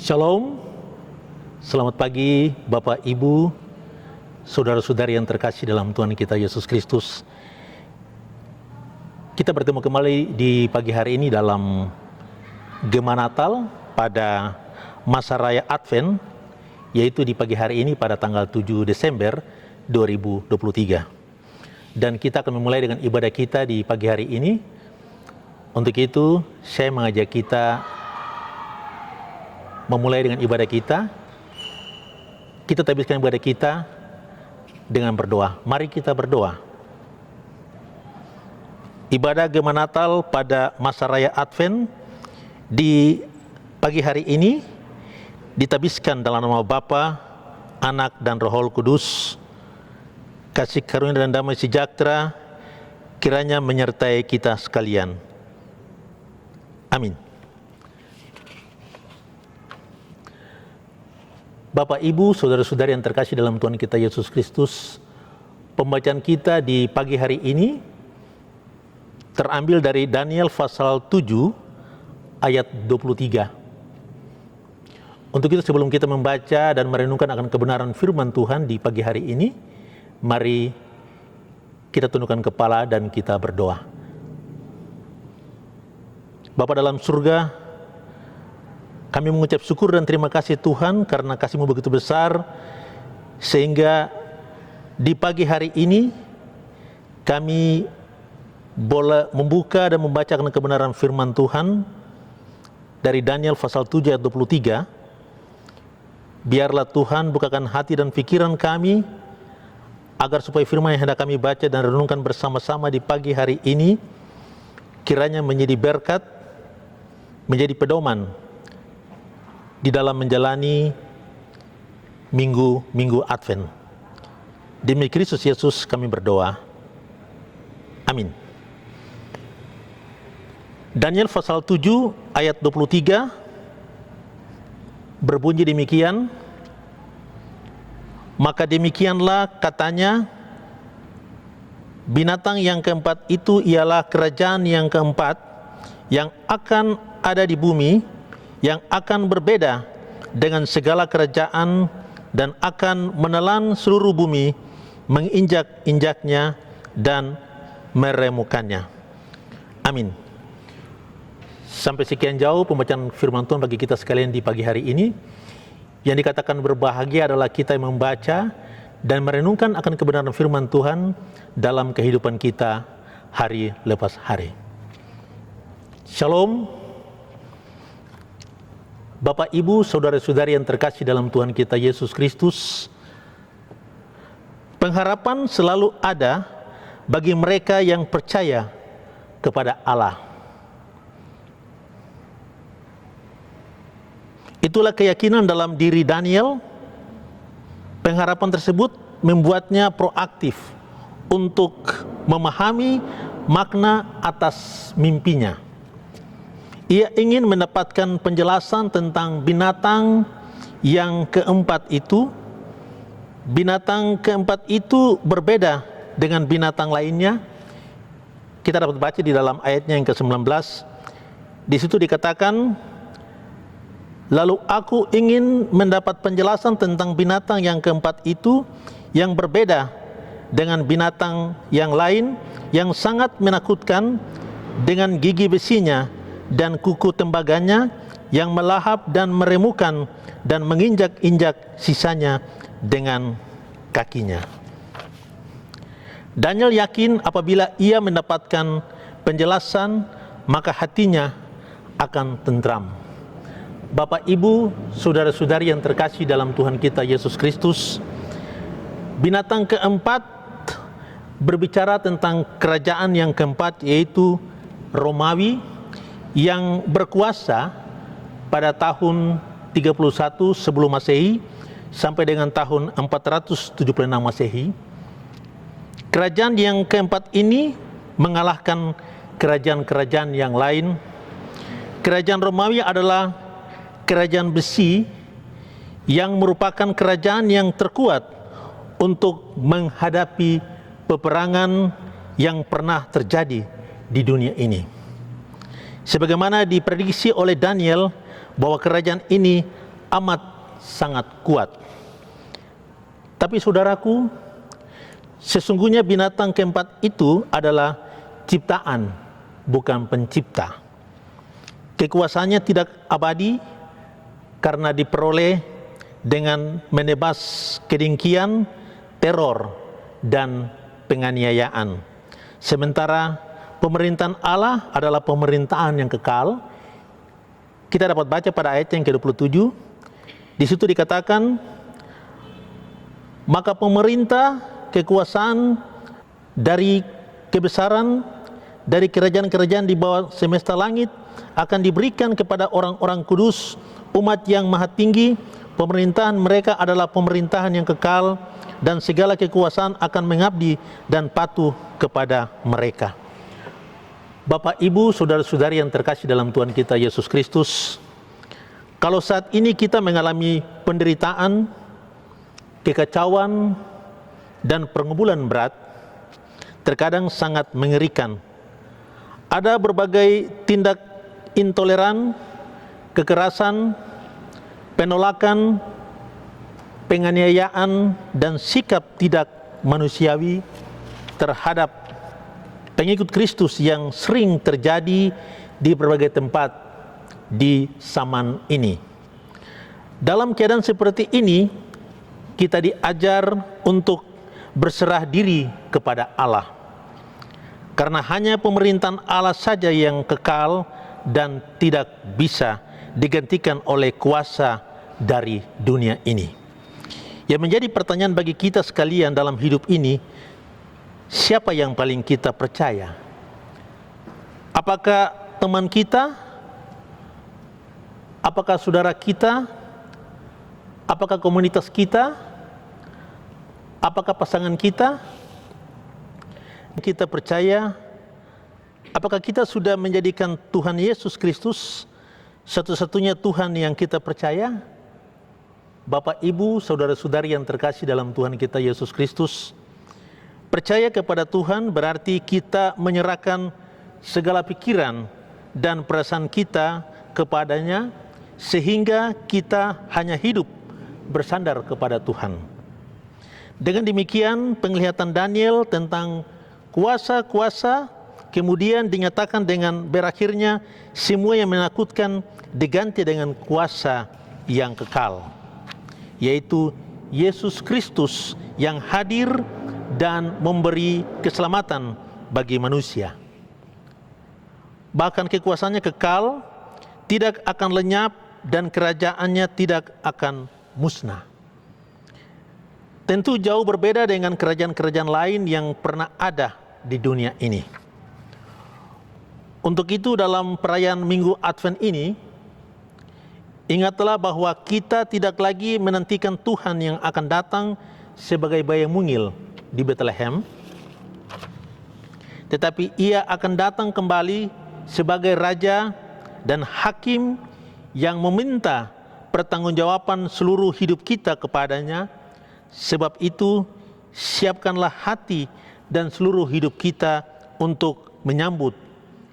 Shalom, selamat pagi Bapak Ibu, saudara-saudari yang terkasih dalam Tuhan kita Yesus Kristus. Kita bertemu kembali di pagi hari ini dalam Gema Natal pada masa raya Advent, yaitu di pagi hari ini pada tanggal 7 Desember 2023. Dan kita akan memulai dengan ibadah kita di pagi hari ini. Untuk itu, saya mengajak kita memulai dengan ibadah kita. Kita habiskan ibadah kita dengan berdoa. Mari kita berdoa. Ibadah Gema Natal pada masa raya Advent di pagi hari ini ditabiskan dalam nama Bapa, Anak dan Roh Kudus. Kasih karunia dan damai sejahtera kiranya menyertai kita sekalian. Amin. Bapak, Ibu, saudara-saudari yang terkasih dalam Tuhan kita Yesus Kristus, pembacaan kita di pagi hari ini terambil dari Daniel pasal 7 ayat 23. Untuk itu sebelum kita membaca dan merenungkan akan kebenaran firman Tuhan di pagi hari ini, mari kita tundukkan kepala dan kita berdoa. Bapa dalam surga, kami mengucap syukur dan terima kasih Tuhan karena kasih-Mu begitu besar, sehingga di pagi hari ini kami boleh membuka dan membacakan kebenaran firman Tuhan dari Daniel pasal 7 ayat 23. Biarlah Tuhan bukakan hati dan pikiran kami, agar supaya firman yang hendak kami baca dan renungkan bersama-sama di pagi hari ini kiranya menjadi berkat, menjadi pedoman di dalam menjalani minggu Advent. Demi Kristus Yesus kami berdoa. Amin. Daniel pasal 7 ayat 23 berbunyi demikian. Maka demikianlah katanya, binatang yang keempat itu ialah kerajaan yang keempat yang akan ada di bumi, yang akan berbeda dengan segala kerajaan dan akan menelan seluruh bumi, menginjak-injaknya dan meremukannya. Amin. Sampai sekian jauh pembacaan firman Tuhan bagi kita sekalian di pagi hari ini. Yang dikatakan berbahagia adalah kita yang membaca dan merenungkan akan kebenaran firman Tuhan dalam kehidupan kita hari lepas hari. Shalom. Bapak, Ibu, saudara-saudari yang terkasih dalam Tuhan kita Yesus Kristus, pengharapan selalu ada bagi mereka yang percaya kepada Allah. Itulah keyakinan dalam diri Daniel. Pengharapan tersebut membuatnya proaktif untuk memahami makna atas mimpinya. Ia ingin mendapatkan penjelasan tentang binatang yang keempat itu. Binatang keempat itu berbeda dengan binatang lainnya. Kita dapat baca di dalam ayatnya yang ke-19. Di situ dikatakan, lalu aku ingin mendapat penjelasan tentang binatang yang keempat itu yang berbeda dengan binatang yang lain, yang sangat menakutkan dengan gigi besinya dan kuku tembaganya yang melahap dan meremukan dan menginjak-injak sisanya dengan kakinya. Daniel yakin apabila ia mendapatkan penjelasan, maka hatinya akan tentram. Bapak, Ibu, saudara-saudari yang terkasih dalam Tuhan kita Yesus Kristus, binatang keempat berbicara tentang kerajaan yang keempat, yaitu Romawi, yang berkuasa pada tahun 31 sebelum Masehi sampai dengan tahun 476 Masehi. Kerajaan yang keempat ini mengalahkan kerajaan-kerajaan yang lain. Kerajaan Romawi adalah kerajaan besi yang merupakan kerajaan yang terkuat untuk menghadapi peperangan yang pernah terjadi di dunia ini. Sebagaimana diprediksi oleh Daniel bahwa kerajaan ini amat sangat kuat. Tapi saudaraku, sesungguhnya binatang keempat itu adalah ciptaan, bukan pencipta. Kekuasaannya tidak abadi karena diperoleh dengan menebas kedengkian, teror, dan penganiayaan. Sementara pemerintahan Allah adalah pemerintahan yang kekal. Kita dapat baca pada ayat yang ke-27, di situ dikatakan, maka pemerintah, kekuasaan dari kebesaran, dari kerajaan-kerajaan di bawah semesta langit akan diberikan kepada orang-orang kudus, umat yang maha tinggi. Pemerintahan mereka adalah pemerintahan yang kekal, dan segala kekuasaan akan mengabdi dan patuh kepada mereka. Bapak, Ibu, saudara-saudari yang terkasih dalam Tuhan kita Yesus Kristus, kalau saat ini kita mengalami penderitaan, kekacauan, dan pergumulan berat, terkadang sangat mengerikan. Ada berbagai tindak intoleran, kekerasan, penolakan, penganiayaan, dan sikap tidak manusiawi terhadap pengikut Kristus yang sering terjadi di berbagai tempat di zaman ini. Dalam keadaan seperti ini, kita diajar untuk berserah diri kepada Allah. Karena hanya pemerintahan Allah saja yang kekal dan tidak bisa digantikan oleh kuasa dari dunia ini. Yang menjadi pertanyaan bagi kita sekalian dalam hidup ini, siapa yang paling kita percaya? Apakah teman kita? Apakah saudara kita? Apakah komunitas kita? Apakah pasangan kita? Kita percaya, apakah kita sudah menjadikan Tuhan Yesus Kristus satu-satunya Tuhan yang kita percaya? Bapak, Ibu, saudara-saudari yang terkasih dalam Tuhan kita Yesus Kristus, percaya kepada Tuhan berarti kita menyerahkan segala pikiran dan perasaan kita kepadanya, sehingga kita hanya hidup bersandar kepada Tuhan. Dengan demikian, penglihatan Daniel tentang kuasa-kuasa kemudian dinyatakan dengan berakhirnya semua yang menakutkan diganti dengan kuasa yang kekal, yaitu Yesus Kristus yang hadir dan memberi keselamatan bagi manusia. Bahkan kekuasaannya kekal, tidak akan lenyap, dan kerajaannya tidak akan musnah. Tentu jauh berbeda dengan kerajaan-kerajaan lain yang pernah ada di dunia ini. Untuk itu dalam perayaan Minggu Advent ini, ingatlah bahwa kita tidak lagi menantikan Tuhan yang akan datang sebagai bayi mungil di Bethlehem, tetapi Ia akan datang kembali sebagai Raja dan Hakim yang meminta pertanggungjawaban seluruh hidup kita kepadanya. Sebab itu, siapkanlah hati dan seluruh hidup kita untuk menyambut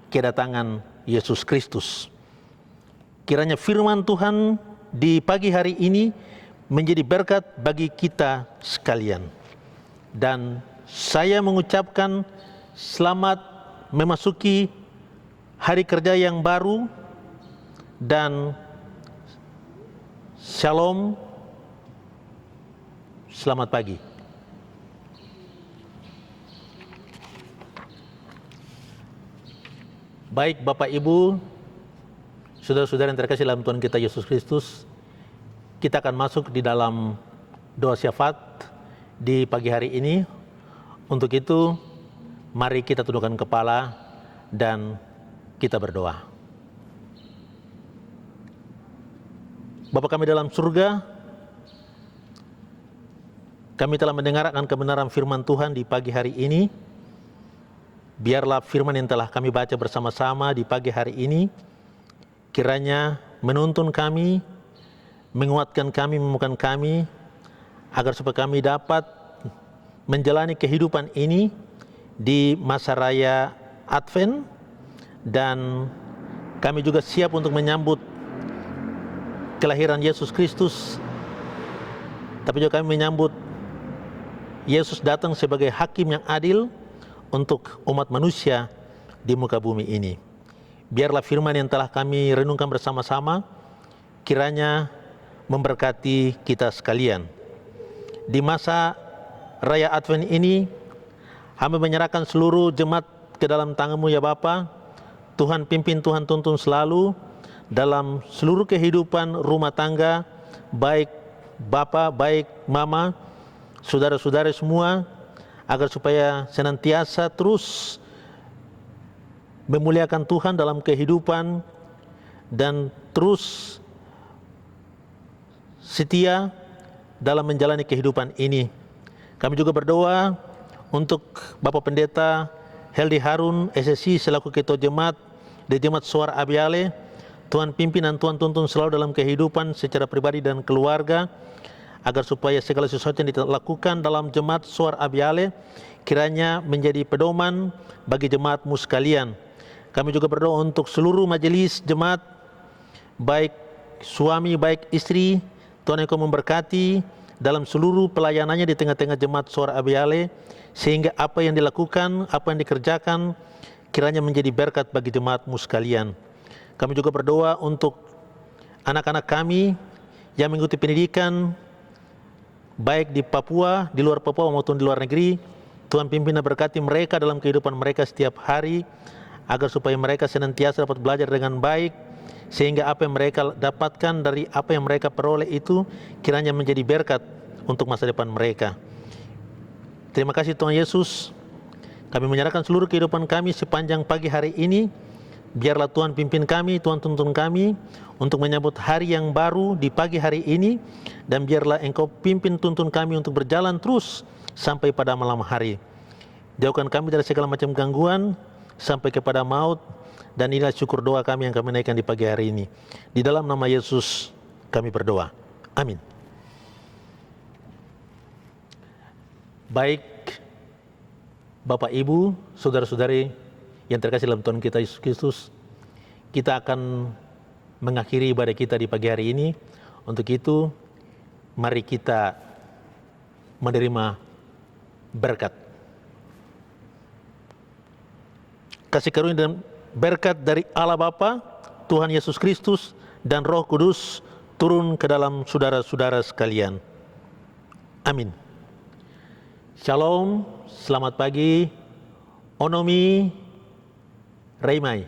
kedatangan Yesus Kristus. Kiranya firman Tuhan di pagi hari ini menjadi berkat bagi kita sekalian. Dan saya mengucapkan selamat memasuki hari kerja yang baru, dan shalom, selamat pagi. Baik Bapak Ibu, saudara-saudara yang terkasih dalam Tuhan kita Yesus Kristus, kita akan masuk di dalam doa syafaat di pagi hari ini. Untuk itu, mari kita tundukkan kepala dan kita berdoa. Bapa kami dalam surga, kami telah mendengarkan kebenaran firman Tuhan di pagi hari ini. Biarlah firman yang telah kami baca bersama-sama di pagi hari ini kiranya menuntun kami, menguatkan kami, memampukan kami, agar supaya kami dapat menjalani kehidupan ini di masa raya Advent, dan kami juga siap untuk menyambut kelahiran Yesus Kristus, tapi juga kami menyambut Yesus datang sebagai hakim yang adil untuk umat manusia di muka bumi ini. Biarlah firman yang telah kami renungkan bersama-sama kiranya memberkati kita sekalian. Di masa Raya Advent ini, kami menyerahkan seluruh jemaat ke dalam tangan-Mu ya Bapa. Tuhan pimpin, Tuhan tuntun selalu dalam seluruh kehidupan rumah tangga, baik Bapa, baik Mama, saudara-saudara semua, agar supaya senantiasa terus memuliakan Tuhan dalam kehidupan dan terus setia dalam menjalani kehidupan ini. Kami juga berdoa untuk Bapak Pendeta Heldi Harun SSI selaku Ketua Jemaat di Jemaat Suara Abiale. Tuhan pimpin dan Tuhan tuntun selalu dalam kehidupan secara pribadi dan keluarga, agar supaya segala sesuatu yang dilakukan dalam Jemaat Suara Abiale kiranya menjadi pedoman bagi jemaat-Mu sekalian. Kami juga berdoa untuk seluruh majelis jemaat, baik suami, baik istri. Tuhan Engkau memberkati dalam seluruh pelayanannya di tengah-tengah Jemaat Suara Abiale, sehingga apa yang dilakukan, apa yang dikerjakan kiranya menjadi berkat bagi jemaat-Mu sekalian. Kami juga berdoa untuk anak-anak kami yang mengikuti pendidikan baik di Papua, di luar Papua maupun di luar negeri. Tuhan pimpin dan berkati mereka dalam kehidupan mereka setiap hari, agar supaya mereka senantiasa dapat belajar dengan baik, sehingga apa yang mereka dapatkan dari apa yang mereka peroleh itu kiranya menjadi berkat untuk masa depan mereka. Terima kasih Tuhan Yesus. Kami menyerahkan seluruh kehidupan kami sepanjang pagi hari ini. Biarlah Tuhan pimpin kami, Tuhan tuntun kami untuk menyambut hari yang baru di pagi hari ini, dan biarlah Engkau pimpin tuntun kami untuk berjalan terus sampai pada malam hari. Jauhkan kami dari segala macam gangguan sampai kepada maut. Dan inilah syukur doa kami yang kami naikkan di pagi hari ini. Di dalam nama Yesus kami berdoa. Amin. Baik, Bapak, Ibu, saudara-saudari yang terkasih dalam Tuhan kita Yesus Kristus, kita akan mengakhiri ibadah kita di pagi hari ini. Untuk itu, mari kita menerima berkat. Kasih karunia dan berkat dari Allah Bapa, Tuhan Yesus Kristus, dan Roh Kudus turun ke dalam saudara-saudara sekalian. Amin. Shalom, selamat pagi, Onomi, Reimai.